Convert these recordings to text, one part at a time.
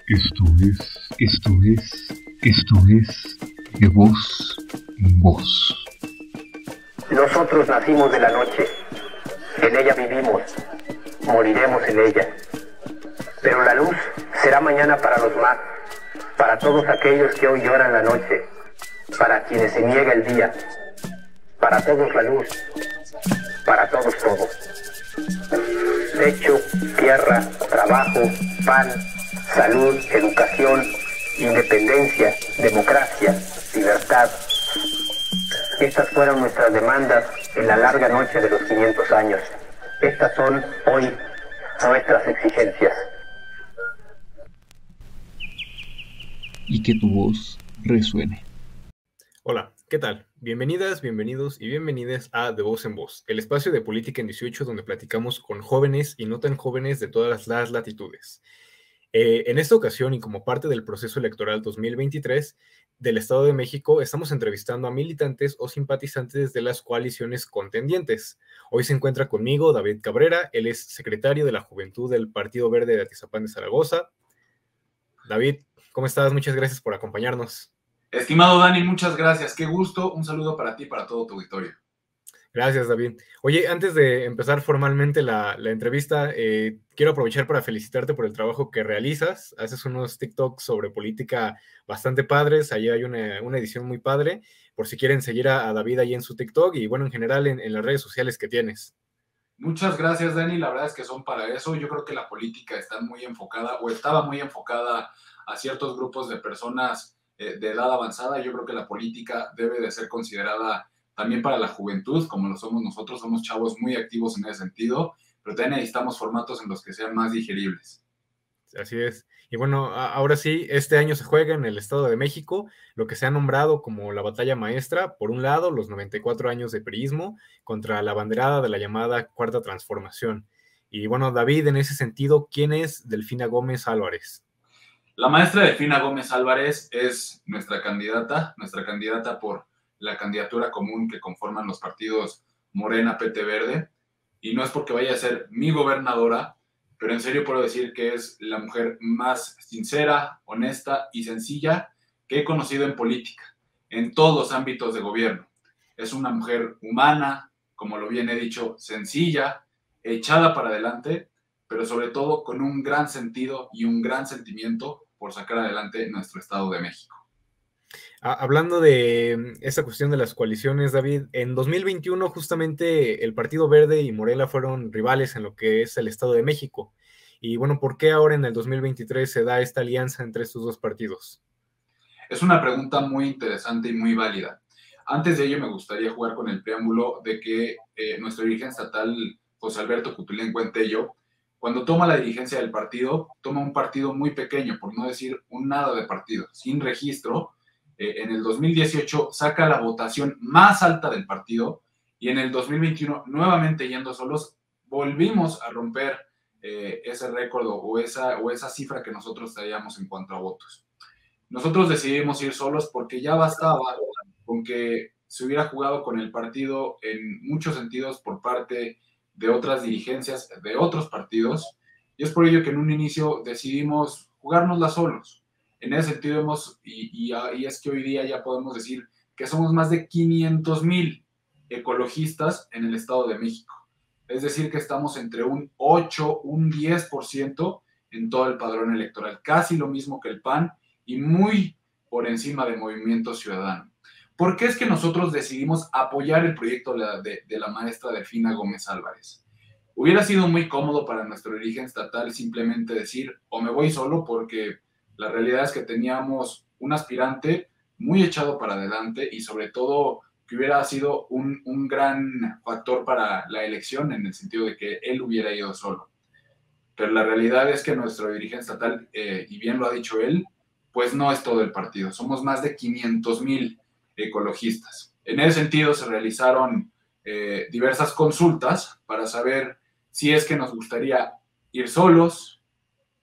Esto es De Voz en Voz. Nosotros nacimos de la noche, en ella vivimos, moriremos en ella. Pero la luz será mañana para los más, para todos aquellos que hoy lloran la noche, para quienes se niega el día, para todos la luz, para todos todo. Techo, tierra, trabajo, pan, salud, educación, independencia, democracia, libertad. Estas fueron nuestras demandas en la larga noche de los 500 años. Estas son hoy nuestras exigencias. Y que tu voz resuene. Hola, ¿qué tal? Bienvenidas, bienvenidos y bienvenidas a De Voz en Voz, el espacio de política en 18 donde platicamos con jóvenes y no tan jóvenes de todas las latitudes. En esta ocasión y como parte del proceso electoral 2023 del Estado de México, estamos entrevistando a militantes o simpatizantes de las coaliciones contendientes. Hoy se encuentra conmigo David Cabrera, él es secretario de la Juventud del Partido Verde de Atizapán de Zaragoza. David, ¿cómo estás? Muchas gracias por acompañarnos. Estimado Dani, muchas gracias. Qué gusto. Un saludo para ti y para todo tu auditorio. Gracias, David. Oye, antes de empezar formalmente la entrevista, quiero aprovechar para felicitarte por el trabajo que realizas. Haces unos TikToks sobre política bastante padres. Allí hay una edición muy padre, por si quieren seguir a David ahí en su TikTok y, bueno, en general en las redes sociales que tienes. Muchas gracias, Dani. La verdad es que son para eso. Yo creo que la política está muy enfocada o estaba muy enfocada a ciertos grupos de personas de edad avanzada. Yo creo que la política debe de ser considerada también para la juventud, como lo somos nosotros. Somos chavos muy activos en ese sentido, pero también necesitamos formatos en los que sean más digeribles. Así es. Y bueno, ahora sí, este año se juega en el Estado de México lo que se ha nombrado como la batalla maestra. Por un lado, los 94 años de priismo contra la banderada de la llamada Cuarta Transformación. Y bueno, David, en ese sentido, ¿quién es Delfina Gómez Álvarez? La maestra Delfina Gómez Álvarez es nuestra candidata por la candidatura común que conforman los partidos Morena, PT Verde, y no es porque vaya a ser mi gobernadora, pero en serio puedo decir que es la mujer más sincera, honesta y sencilla que he conocido en política, en todos los ámbitos de gobierno. Es una mujer humana, como lo bien he dicho, sencilla, echada para adelante, pero sobre todo con un gran sentido y un gran sentimiento por sacar adelante nuestro Estado de México. Hablando de esta cuestión de las coaliciones, David, en 2021 justamente el Partido Verde y Morena fueron rivales en lo que es el Estado de México. Y bueno, ¿por qué ahora en el 2023 se da esta alianza entre estos dos partidos? Es una pregunta muy interesante y muy válida. Antes de ello me gustaría jugar con el preámbulo de que nuestro dirigente estatal, José Alberto Cutulén Cuentello, cuando toma la dirigencia del partido, toma un partido muy pequeño, por no decir un nada de partido, sin registro. En el 2018 saca la votación más alta del partido y en el 2021, nuevamente yendo solos, volvimos a romper ese récord o esa cifra que nosotros traíamos en cuanto a votos. Nosotros decidimos ir solos porque ya bastaba con que se hubiera jugado con el partido en muchos sentidos por parte de otras dirigencias de otros partidos, y es por ello que en un inicio decidimos jugárnosla solos. En ese sentido y es que hoy día ya podemos decir que somos más de 500,000 ecologistas en el Estado de México. Es decir, que estamos entre un 8, un 10% en todo el padrón electoral, casi lo mismo que el PAN y muy por encima de Movimiento Ciudadano. ¿Por qué es que nosotros decidimos apoyar el proyecto de la maestra Delfina Gómez Álvarez? Hubiera sido muy cómodo para nuestro dirigente estatal simplemente decir, o me voy solo, porque la realidad es que teníamos un aspirante muy echado para adelante y sobre todo que hubiera sido un gran factor para la elección en el sentido de que él hubiera ido solo. Pero la realidad es que nuestro dirigente estatal, y bien lo ha dicho él, pues no es todo el partido. Somos más de 500,000 ecologistas. En ese sentido se realizaron diversas consultas para saber si es que nos gustaría ir solos,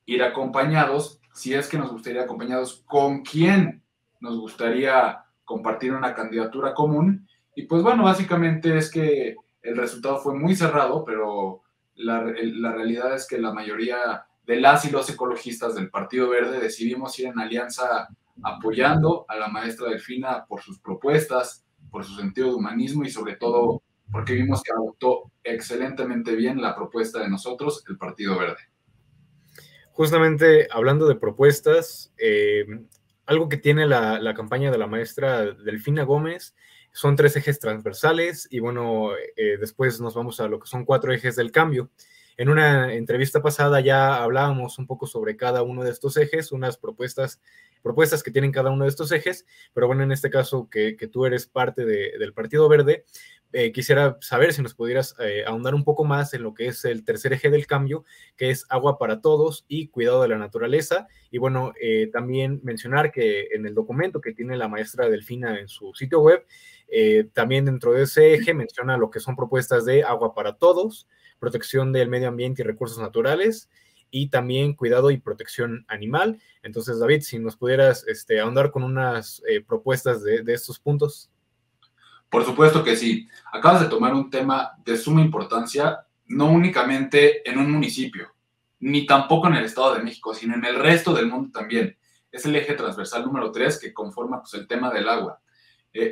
ir acompañados, si es que nos gustaría ir acompañados, con quién nos gustaría compartir una candidatura común. Y pues bueno, básicamente es que el resultado fue muy cerrado, pero la realidad es que la mayoría de las y los ecologistas del Partido Verde decidimos ir en alianza apoyando a la maestra Delfina por sus propuestas, por su sentido de humanismo y sobre todo porque vimos que adoptó excelentemente bien la propuesta de nosotros, el Partido Verde. Justamente hablando de propuestas, algo que tiene la campaña de la maestra Delfina Gómez son 3 ejes transversales y bueno, después nos vamos a lo que son 4 ejes del cambio. En una entrevista pasada ya hablábamos un poco sobre cada uno de estos ejes, unas propuestas que tienen cada uno de estos ejes, pero bueno, en este caso que tú eres parte del Partido Verde, quisiera saber si nos pudieras ahondar un poco más en lo que es el tercer eje del cambio, que es agua para todos y cuidado de la naturaleza. Y bueno, también mencionar que en el documento que tiene la maestra Delfina en su sitio web, también dentro de ese eje menciona lo que son propuestas de agua para todos, protección del medio ambiente y recursos naturales, y también cuidado y protección animal. Entonces, David, si nos pudieras ahondar con unas propuestas de estos puntos. Por supuesto que sí. Acabas de tomar un tema de suma importancia, no únicamente en un municipio, ni tampoco en el Estado de México, sino en el resto del mundo también. Es el eje transversal número 3 que conforma pues, el tema del agua.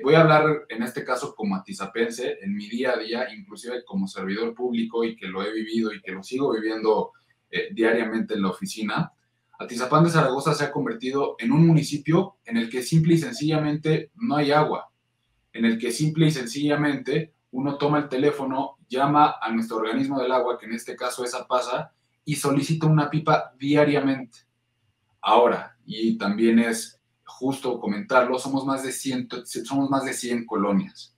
Voy a hablar en este caso como atizapense, en mi día a día, inclusive como servidor público y que lo he vivido y que lo sigo viviendo diariamente en la oficina. Atizapán de Zaragoza se ha convertido en un municipio en el que simple y sencillamente no hay agua, en el que simple y sencillamente uno toma el teléfono, llama a nuestro organismo del agua, que en este caso es APAZA, y solicita una pipa diariamente. Ahora, y también es justo comentarlo, somos más de 100 colonias.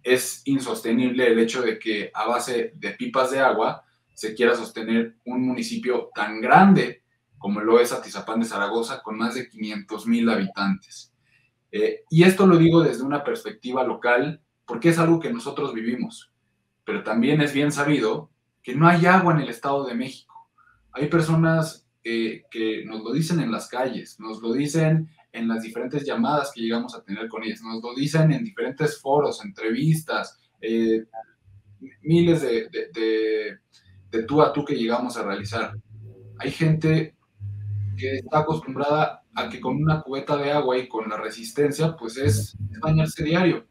Es insostenible el hecho de que a base de pipas de agua se quiera sostener un municipio tan grande como lo es Atizapán de Zaragoza, con más de 500,000 habitantes. Y esto lo digo desde una perspectiva local, porque es algo que nosotros vivimos. Pero también es bien sabido que no hay agua en el Estado de México. Hay personas que nos lo dicen en las calles, nos lo dicen en las diferentes llamadas que llegamos a tener con ellas, nos lo dicen en diferentes foros, entrevistas, miles de tú a tú que llegamos a realizar. Hay gente que está acostumbrada a que con una cubeta de agua y con la resistencia, pues es bañarse diario,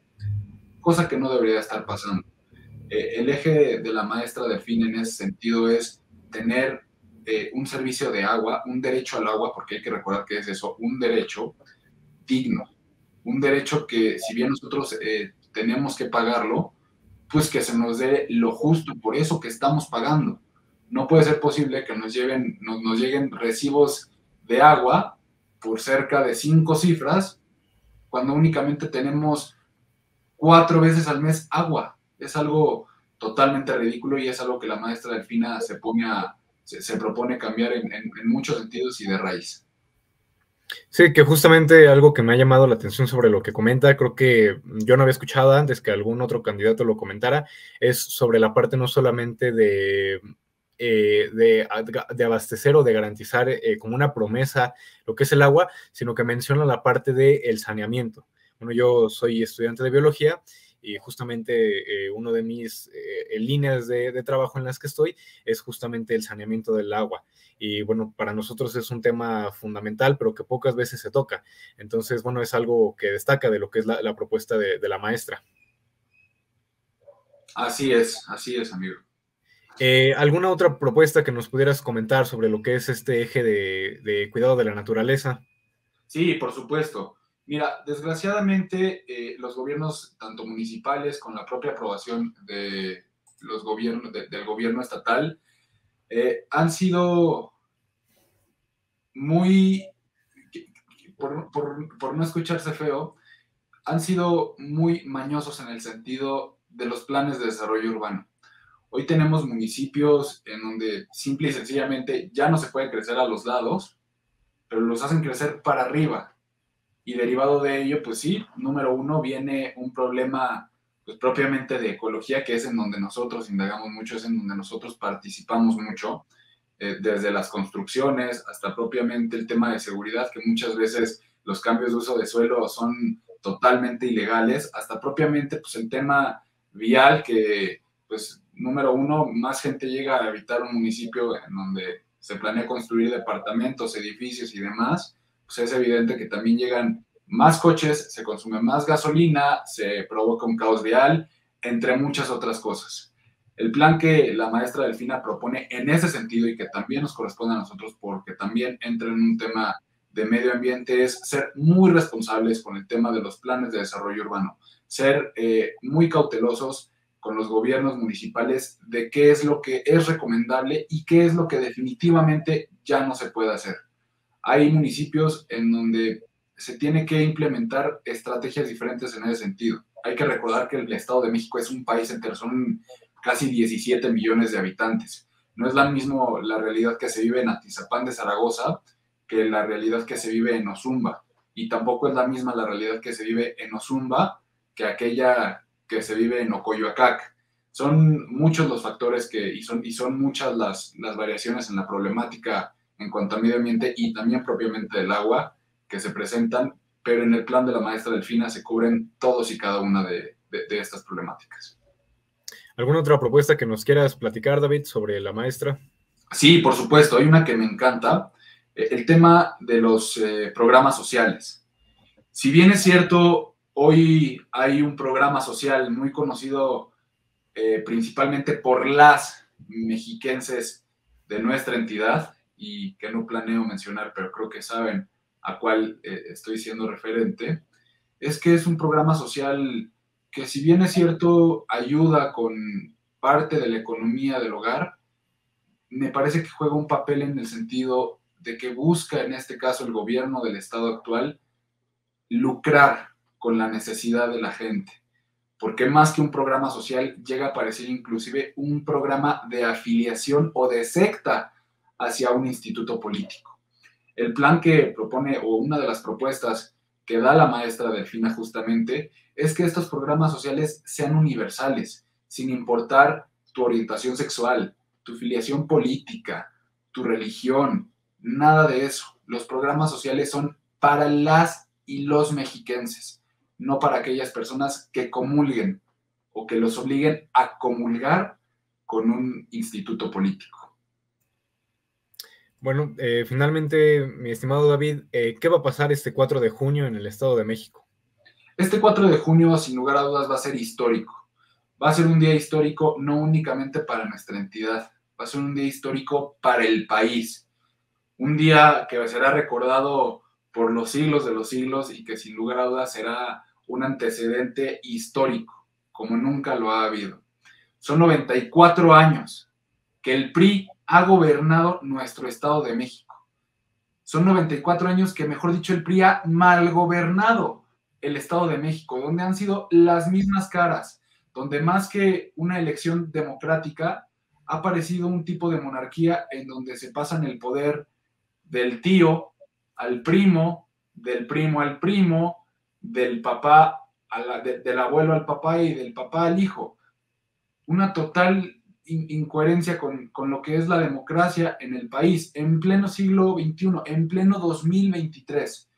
cosa que no debería estar pasando. El eje de la maestra Delfina en ese sentido es tener un servicio de agua, un derecho al agua, porque hay que recordar que es eso, un derecho digno, un derecho que si bien nosotros tenemos que pagarlo, pues que se nos dé lo justo por eso que estamos pagando. No puede ser posible que nos lleguen recibos de agua por cerca de 5 cifras cuando únicamente tenemos 4 veces al mes agua. Es algo totalmente ridículo y es algo que la maestra Delfina se propone cambiar en muchos sentidos y de raíz. Sí, que justamente algo que me ha llamado la atención sobre lo que comenta, creo que yo no había escuchado antes que algún otro candidato lo comentara, es sobre la parte no solamente de abastecer o de garantizar como una promesa lo que es el agua, sino que menciona la parte del saneamiento. Bueno, yo soy estudiante de biología y justamente uno de mis líneas de trabajo en las que estoy es justamente el saneamiento del agua. Y bueno, para nosotros es un tema fundamental, pero que pocas veces se toca. Entonces, bueno, es algo que destaca de lo que es la propuesta de la maestra. Así es, amigo. ¿Alguna otra propuesta que nos pudieras comentar sobre lo que es este eje de cuidado de la naturaleza? Sí, por supuesto. Mira, desgraciadamente los gobiernos, tanto municipales, con la propia aprobación de los gobiernos, del gobierno estatal, han sido muy, por no escucharse feo, han sido muy mañosos en el sentido de los planes de desarrollo urbano. Hoy tenemos municipios en donde simple y sencillamente ya no se puede crecer a los lados, pero los hacen crecer para arriba. Y derivado de ello, pues sí, número uno, viene un problema pues, propiamente de ecología, que es en donde nosotros indagamos mucho, es en donde nosotros participamos mucho, desde las construcciones hasta propiamente el tema de seguridad, que muchas veces los cambios de uso de suelo son totalmente ilegales, hasta propiamente pues, el tema vial, que pues número uno, más gente llega a habitar un municipio en donde se planea construir departamentos, edificios y demás, pues es evidente que también llegan más coches, se consume más gasolina, se provoca un caos vial, entre muchas otras cosas. El plan que la maestra Delfina propone en ese sentido y que también nos corresponde a nosotros porque también entra en un tema de medio ambiente es ser muy responsables con el tema de los planes de desarrollo urbano, ser muy cautelosos con los gobiernos municipales de qué es lo que es recomendable y qué es lo que definitivamente ya no se puede hacer. Hay municipios en donde se tiene que implementar estrategias diferentes en ese sentido. Hay que recordar que el Estado de México es un país entero, son casi 17 millones de habitantes. No es la misma la realidad que se vive en Atizapán de Zaragoza que la realidad que se vive en Ozumba. Y tampoco es la misma la realidad que se vive en Ozumba que aquella que se vive en Ocoyoacac. Son muchos los factores y son muchas las variaciones en la problemática en cuanto a medio ambiente y también propiamente del agua que se presentan, pero en el plan de la maestra Delfina se cubren todos y cada una de estas problemáticas. ¿Alguna otra propuesta que nos quieras platicar, David, sobre la maestra? Sí, por supuesto, hay una que me encanta, el tema de los programas sociales. Si bien es cierto, hoy hay un programa social muy conocido principalmente por las mexiquenses de nuestra entidad y que no planeo mencionar, pero creo que saben a cuál estoy siendo referente, es que es un programa social que si bien es cierto ayuda con parte de la economía del hogar, me parece que juega un papel en el sentido de que busca en este caso el gobierno del estado actual lucrar con la necesidad de la gente, porque más que un programa social llega a parecer inclusive un programa de afiliación o de secta hacia un instituto político. El plan que propone, o una de las propuestas que da la maestra Delfina justamente, es que estos programas sociales sean universales, sin importar tu orientación sexual, tu filiación política, tu religión, nada de eso. Los programas sociales son para las y los mexiquenses, no para aquellas personas que comulguen o que los obliguen a comulgar con un instituto político. Bueno, finalmente, mi estimado David, ¿qué va a pasar este 4 de junio en el Estado de México? Este 4 de junio, sin lugar a dudas, va a ser histórico. Va a ser un día histórico no únicamente para nuestra entidad, va a ser un día histórico para el país. Un día que será recordado por los siglos de los siglos y que sin lugar a dudas será un antecedente histórico, como nunca lo ha habido. Son 94 años que el PRI ha gobernado nuestro Estado de México. Son 94 años que, mejor dicho, el PRI ha malgobernado el Estado de México, donde han sido las mismas caras, donde más que una elección democrática ha parecido un tipo de monarquía en donde se pasan el poder del tío al primo, del primo al primo, del papá, del abuelo al papá y del papá al hijo. Una total incoherencia con lo que es la democracia en el país, en pleno siglo XXI, en pleno 2023.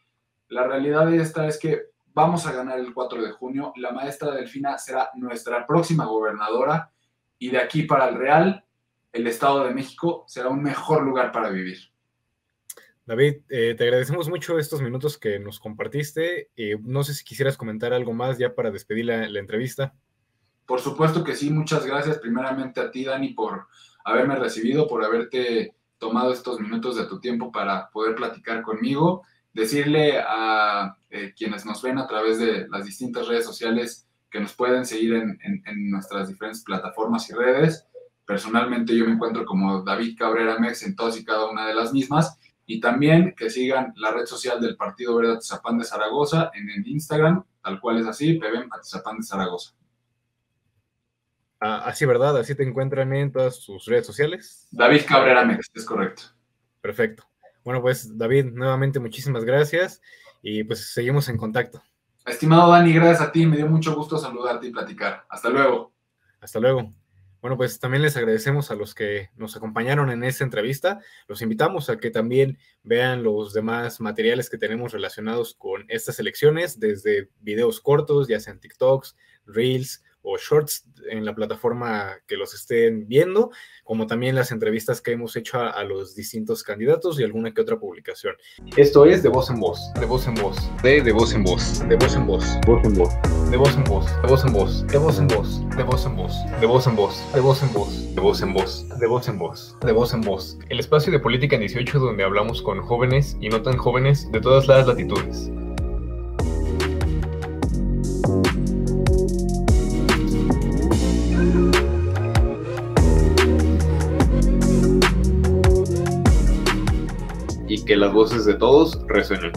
La realidad de esta es que vamos a ganar el 4 de junio, la maestra Delfina será nuestra próxima gobernadora y de aquí para el Real, el Estado de México será un mejor lugar para vivir. David, te agradecemos mucho estos minutos que nos compartiste. No sé si quisieras comentar algo más ya para despedir la entrevista. Por supuesto que sí, muchas gracias primeramente a ti, Dani, por haberme recibido, por haberte tomado estos minutos de tu tiempo para poder platicar conmigo. Decirle a quienes nos ven a través de las distintas redes sociales que nos pueden seguir en nuestras diferentes plataformas y redes. Personalmente yo me encuentro como David Cabrera Mex en todas y cada una de las mismas. Y también que sigan la red social del Partido Verde Atizapán de Zaragoza en el Instagram, tal cual es así, PBM Atizapán de Zaragoza. Así, ¿verdad? Así te encuentran en todas sus redes sociales. David Cabrera Mex, es correcto. Perfecto. Bueno, pues David, nuevamente muchísimas gracias y pues seguimos en contacto. Estimado Dani, gracias a ti, me dio mucho gusto saludarte y platicar. Hasta luego. Hasta luego. Bueno, pues también les agradecemos a los que nos acompañaron en esta entrevista. Los invitamos a que también vean los demás materiales que tenemos relacionados con estas elecciones, desde videos cortos, ya sean TikToks, Reels o shorts en la plataforma que los estén viendo, como también las entrevistas que hemos hecho a los distintos candidatos y alguna que otra publicación. Esto es De Voz en Voz, de voz en voz, de voz en voz, de voz en voz, voz en voz, de voz en voz, de voz en voz, de voz en voz, de voz en voz, de voz en voz, de voz en voz, de voz en voz, de voz en voz, de voz en voz. El espacio de Política en 18 donde hablamos con jóvenes y no tan jóvenes de todas las latitudes. Y que las voces de todos resuenen.